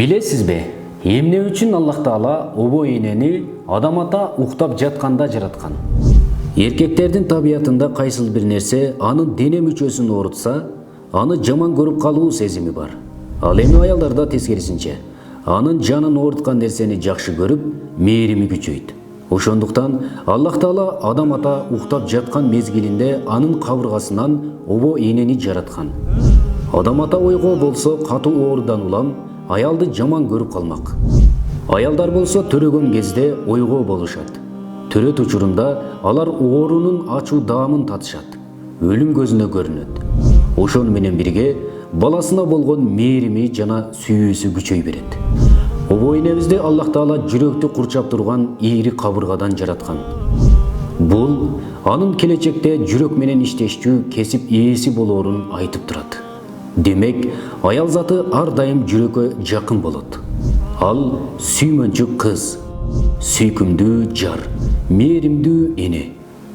Билесизби, эмне үчүн Аллах Таала обо энени адам ата уктап жатканда жараткан? Эркектердин табиятында кайсыл бир нерсе анын дене мүчөсүн оорутса, аны жаман көрүп калуу сезими бар. Ал эми аялдарда тескерисинче, анын жанын ооруткан нерсени жакшы көрүп, мээрими күчөйт. Ошондуктан Аллах Таала адам ата уктап жаткан мезгилинде анын кабыргасынан обо энени жараткан. Адам ата ойго болсо катуу оорудан улам аялды жаман көрүп калмак. Аялдар болсо төрөгөн кезде ойго болушат. Төрөт учурунда алар оорунун ачуу даамын татышат. Өлүм көзүнө көрүнөт. Ошону менен бирге баласына болгон мээрими жана сүйүүсү күчөй берет. Обо энебизди Аллах Таала жүрөктү курчап турган ийри кабыргадан жараткан. Бул анын келечекте жүрөк менен иштешчү кесип ээси болоорун айтып турат. Демек, аял заты ар дайым жүрөккө жакын болот. Ал сүймөнчү кыз, сүйкүмдүү жар, мээримдүү эне.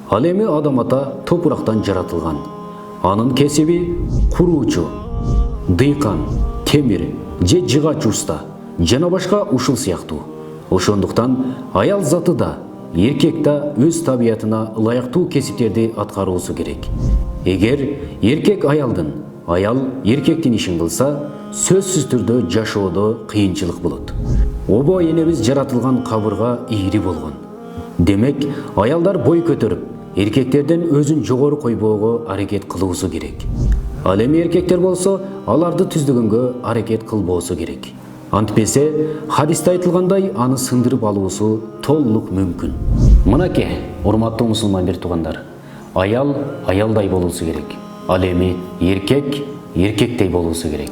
Ал эми адам ата топурактан жаратылган. Анын кесиби куруучу, дыйкан, темир же жыгач уста жана башка ушул сыяктуу. Ошондуктан аял заты да, эркек да өз табиятына ылайыктуу кесиптерди аткаруусу керек. Эгер эркек аялдын, аял эркектин ишин кылса, сөзсүз түрдө жашоодо кыйынчылык болот. Обо энебиз жаратылган кабырга ийри болгон. Демек, аялдар бой көтөрүп, эркектерден өзүн жогору койбоого аракет кылуусу керек. Ал эми эркектер болсо, аларды түздөгөнгө аракет кылбоосу керек. Антпесе, хадисте айтылгандай, аны сындырып алуусу толук мүмкүн. Мынакей, урматтуу мусулман бир туугандар, аял аялдай болуусу керек. Ал эми эркек эркектей болуусу керек.